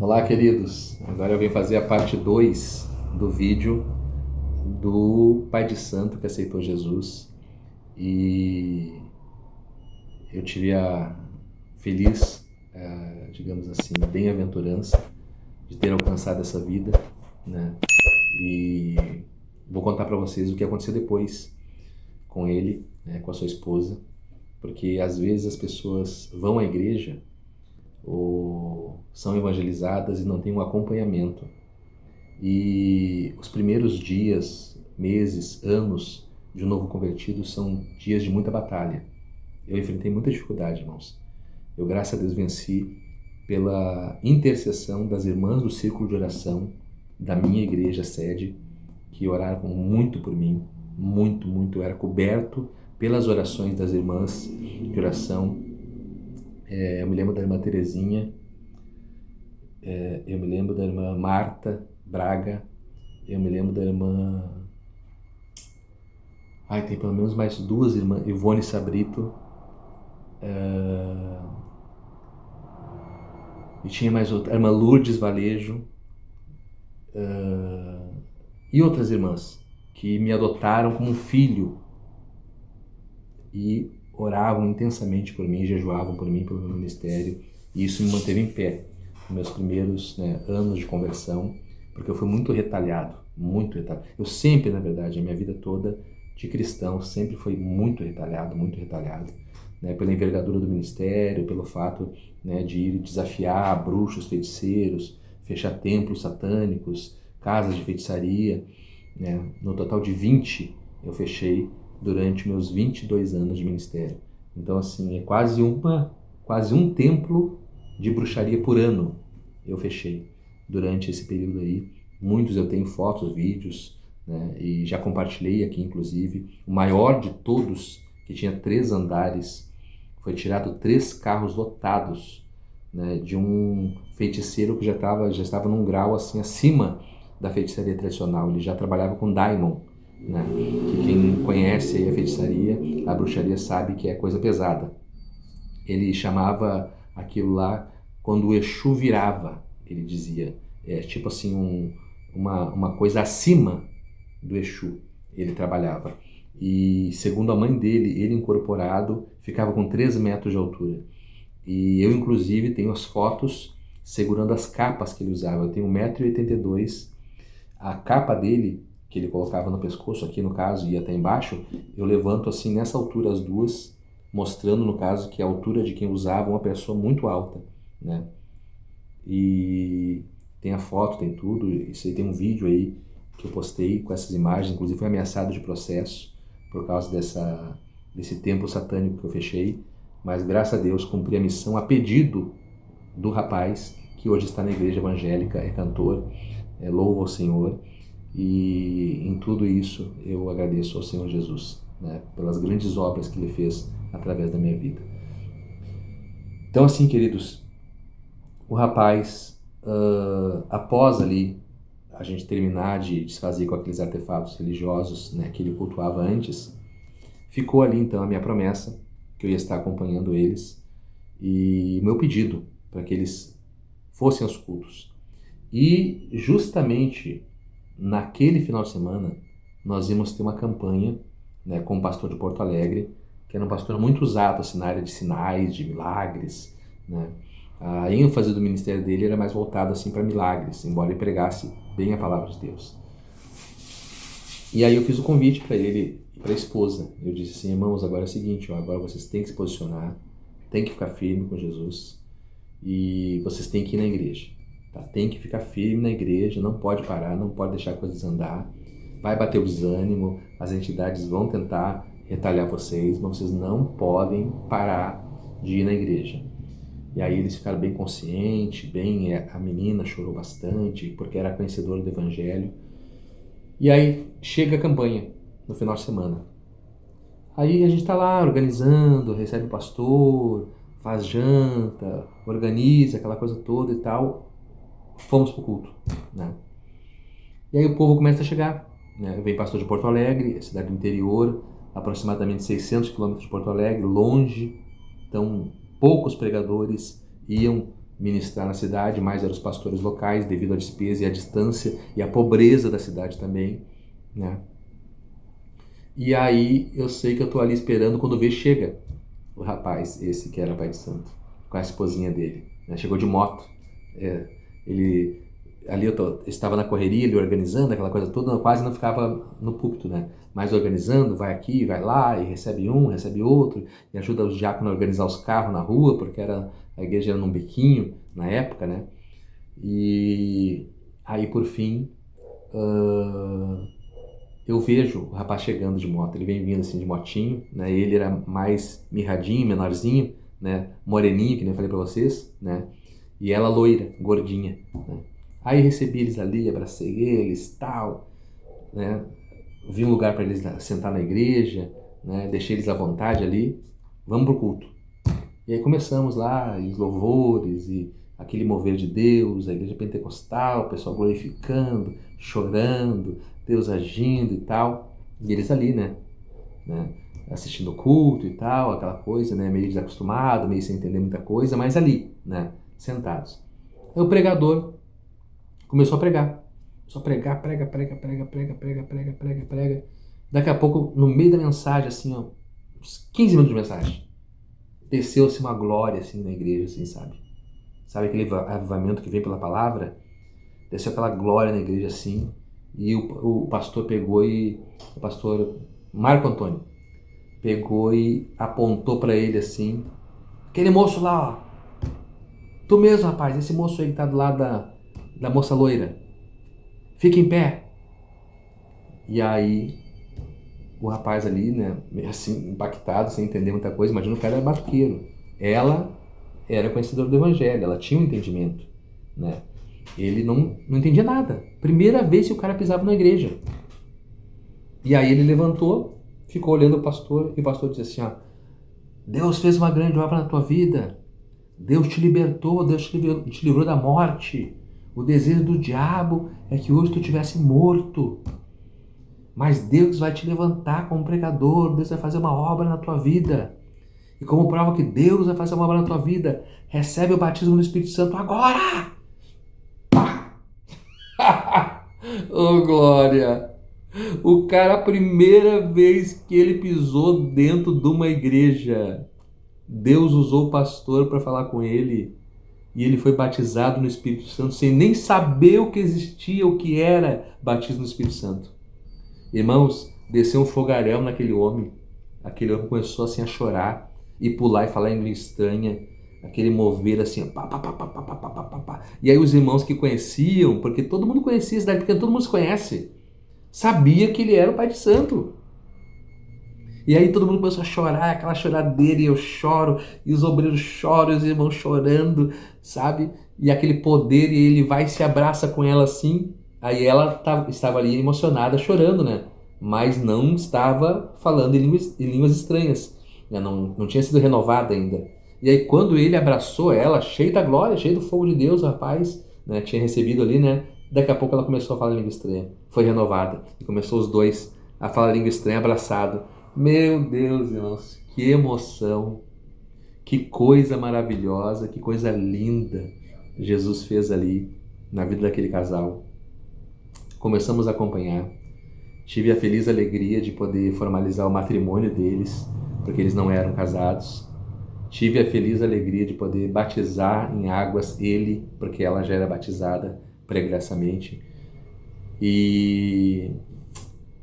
Olá, queridos. Agora eu venho fazer a parte 2 do vídeo do pai de santo que aceitou Jesus e eu tive a feliz, digamos assim, bem-aventurança de ter alcançado essa vida, né? E vou contar para vocês o que aconteceu depois com ele, né, com a sua esposa, porque às vezes as pessoas vão à igreja ou são evangelizadas e não têm um acompanhamento. E os primeiros dias, meses, anos de um novo convertido são dias de muita batalha. Eu enfrentei muita dificuldade, irmãos. Eu, graças a Deus, venci pela intercessão das irmãs do círculo de oração da minha igreja sede, que oravam muito por mim, muito, muito. Eu era coberto pelas orações das irmãs de oração. Eu me lembro da irmã Terezinha, eu me lembro da irmã Marta Braga, eu me lembro da irmã... tem pelo menos mais duas irmãs, Ivone Sabrito, e tinha mais outra, a irmã Lourdes Valejo, e outras irmãs que me adotaram como um filho e oravam intensamente por mim, jejuavam por mim, pelo meu ministério, e isso me manteve em pé nos meus primeiros, né, anos de conversão, porque eu fui muito retalhado, muito retalhado. Eu sempre, na verdade, a minha vida toda de cristão sempre foi muito retalhado, né, pela envergadura do ministério, pelo fato, né, de ir desafiar bruxos, feiticeiros, fechar templos satânicos, casas de feitiçaria, né. No total de 20 eu fechei durante meus 22 anos de ministério. Então, assim, é quase um templo de bruxaria por ano eu fechei durante esse período aí. Muitos eu tenho fotos, vídeos, né, e já compartilhei aqui, inclusive. O maior de todos, que tinha 3 andares, foi tirado 3 carros lotados, né, de um feiticeiro que já estava num grau assim acima da feitiçaria tradicional. Ele já trabalhava com daimon, né, que quem conhece aí a feitiçaria, a bruxaria, sabe que é coisa pesada. Ele chamava aquilo lá quando o Exu virava, ele dizia. É tipo assim, uma coisa acima do Exu ele trabalhava. E segundo a mãe dele, ele incorporado ficava com 3 metros de altura. E eu, inclusive, tenho as fotos segurando as capas que ele usava. Eu tenho 1,82 m. A capa dele, que ele colocava no pescoço, aqui no caso, e até embaixo, eu levanto assim nessa altura as duas, mostrando, no caso, que a altura de quem usava uma pessoa muito alta, né? E tem a foto, tem tudo, isso aí, tem um vídeo aí que eu postei com essas imagens, inclusive fui ameaçado de processo por causa desse templo satânico que eu fechei, mas graças a Deus cumpri a missão a pedido do rapaz que hoje está na igreja evangélica, é cantor, louva ao Senhor, e em tudo isso eu agradeço ao Senhor Jesus, né, pelas grandes obras que Ele fez através da minha vida. Então, assim, queridos, o rapaz, após ali a gente terminar de desfazer com aqueles artefatos religiosos, né, que ele cultuava antes, ficou ali então a minha promessa que eu ia estar acompanhando eles e meu pedido para que eles fossem aos cultos. E justamente naquele final de semana nós íamos ter uma campanha, né, com o pastor de Porto Alegre, que era um pastor muito usado assim, na área de sinais, de milagres, né? A ênfase do ministério dele era mais voltada assim, para milagres, embora ele pregasse bem a palavra de Deus. E aí eu fiz o convite para ele e para a esposa. Eu disse assim: irmãos, agora é o seguinte, agora vocês têm que se posicionar, têm que ficar firme com Jesus e vocês têm que ir na igreja. Tá? Tem que ficar firme na igreja, não pode parar, não pode deixar a coisa desandar. Vai bater o desânimo, as entidades vão tentar retalhar vocês, mas vocês não podem parar de ir na igreja. E aí eles ficaram bem conscientes, a menina chorou bastante, porque era conhecedora do evangelho. E aí chega a campanha, no final de semana. Aí a gente tá lá organizando, recebe o pastor, faz janta, organiza aquela coisa toda e tal. Fomos pro culto, né? E aí o povo começa a chegar, né? Vem pastor de Porto Alegre, cidade do interior, aproximadamente 600 quilômetros de Porto Alegre, longe. Então poucos pregadores iam ministrar na cidade, mais eram os pastores locais, devido à despesa e à distância e à pobreza da cidade também, né? E aí eu sei que eu tô ali esperando, quando vê, chega o rapaz, esse que era pai de santo, com a esposinha dele, né? Chegou de moto. Ele ali eu estava na correria, ele organizando aquela coisa toda, eu quase não ficava no púlpito, né? Mas organizando, vai aqui, vai lá, e recebe um, recebe outro, e ajuda os diáconos a organizar os carros na rua, porque a igreja era num bequinho na época, né? E aí, por fim, eu vejo o rapaz chegando de moto, ele vem vindo assim de motinho, né? Ele era mais mirradinho, menorzinho, né? Moreninho, que nem eu falei pra vocês, né? E ela loira, gordinha, né? Aí recebi eles ali, abracei eles, tal, né? Vi um lugar para eles sentar na igreja, né? Deixei eles à vontade ali, vamos pro culto. E aí começamos lá, e os louvores, e aquele mover de Deus, a igreja pentecostal, o pessoal glorificando, chorando, Deus agindo e tal. E eles ali, né? Assistindo o culto e tal, aquela coisa, né? Meio desacostumado, meio sem entender muita coisa, mas ali, né? Sentados. Aí o pregador começou a pregar. Começou a pregar, prega. Daqui a pouco, no meio da mensagem, assim, ó, uns 15 minutos de mensagem, desceu-se uma glória, assim, na igreja, assim, sabe? Sabe aquele avivamento que vem pela palavra? Desceu aquela glória na igreja, assim, e o pastor pegou e... O pastor Marco Antônio pegou e apontou para ele, assim, aquele moço lá, ó, tu mesmo, rapaz, esse moço aí que tá do lado da moça loira, fica em pé. E aí, o rapaz ali, né, assim, impactado, sem entender muita coisa, imagina o cara era batuqueiro. Ela era conhecedora do evangelho, ela tinha um entendimento, né? Ele não entendia nada. Primeira vez que o cara pisava na igreja. E aí ele levantou, ficou olhando o pastor, e o pastor disse assim, ó, Deus fez uma grande obra na tua vida. Deus te libertou, Deus te livrou da morte. O desejo do diabo é que hoje tu tivesse morto. Mas Deus vai te levantar como pregador, Deus vai fazer uma obra na tua vida. E como prova que Deus vai fazer uma obra na tua vida, recebe o batismo do Espírito Santo agora! Oh, glória! O cara, a primeira vez que ele pisou dentro de uma igreja, Deus usou o pastor para falar com ele e ele foi batizado no Espírito Santo sem nem saber o que existia, o que era batismo no Espírito Santo. Irmãos, desceu um fogaréu naquele homem. Aquele homem começou assim a chorar e pular e falar em língua estranha. Aquele mover assim, pá, pá, pá, pá, pá, pá, pá, pá, pá. E aí os irmãos que conheciam, porque todo mundo conhecia a cidade, porque todo mundo se conhece, sabia que ele era o pai de santo. E aí todo mundo começou a chorar, aquela choradeira, e eu choro, e os obreiros choram, e os irmãos chorando, sabe? E aquele poder, e ele vai e se abraça com ela assim. Aí ela estava ali emocionada, chorando, né? Mas não estava falando em línguas estranhas. Né? Não tinha sido renovada ainda. E aí quando ele abraçou ela, cheio da glória, cheio do fogo de Deus, o rapaz, né? Tinha recebido ali, né? Daqui a pouco ela começou a falar língua estranha. Foi renovada. E começou os dois a falar língua estranha, abraçado. Meu Deus, irmãos, que emoção, que coisa maravilhosa, que coisa linda Jesus fez ali na vida daquele casal. Começamos a acompanhar. Tive a feliz alegria de poder formalizar o matrimônio deles, porque eles não eram casados. Tive a feliz alegria de poder batizar em águas ele, porque ela já era batizada pregressamente. E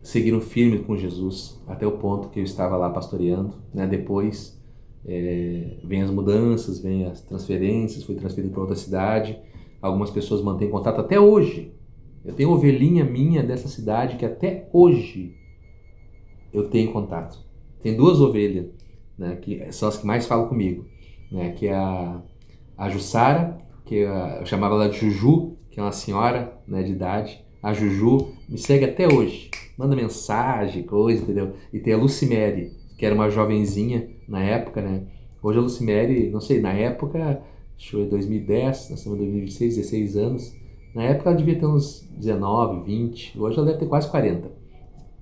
seguiram firme com Jesus até o ponto que eu estava lá pastoreando, né? Depois vem as mudanças, vem as transferências, fui transferido para outra cidade. Algumas pessoas mantêm contato até hoje. Eu tenho ovelhinha minha dessa cidade que até hoje eu tenho contato. Tem duas ovelhas, né? Que são as que mais falam comigo, né? Que é a Jussara, que eu chamava ela de Juju, que é uma senhora, né, de idade. A Juju me segue até hoje, manda mensagem, coisa, entendeu? E tem a Lucimere, que era uma jovenzinha na época, né? Hoje a Lucimere, não sei, na época, acho que foi 2010, nós estamos em 2026, 16 anos. Na época ela devia ter uns 19, 20, hoje ela deve ter quase 40.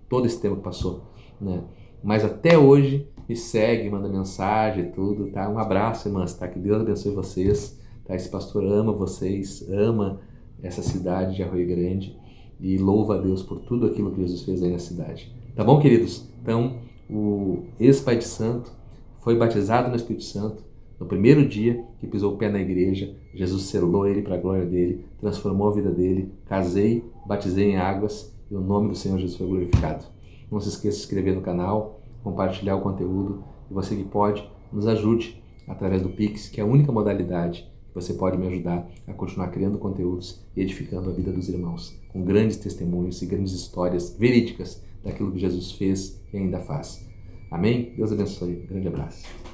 Todo esse tempo que passou, né? Mas até hoje me segue, manda mensagem e tudo, tá? Um abraço, irmãs, tá? Que Deus abençoe vocês, Tá? Esse pastor ama vocês, ama essa cidade de Arroio Grande e louva a Deus por tudo aquilo que Jesus fez aí na cidade. Tá bom, queridos? Então, o ex-pai de santo foi batizado no Espírito Santo no primeiro dia que pisou o pé na igreja. Jesus selou ele para a glória dele, transformou a vida dele. Casei, batizei em águas e o nome do Senhor Jesus foi glorificado. Não se esqueça de se inscrever no canal, compartilhar o conteúdo e você que pode, nos ajude através do Pix, que é a única modalidade que você pode me ajudar a continuar criando conteúdos e edificando a vida dos irmãos, com grandes testemunhos e grandes histórias verídicas daquilo que Jesus fez e ainda faz. Amém? Deus abençoe. Um grande abraço.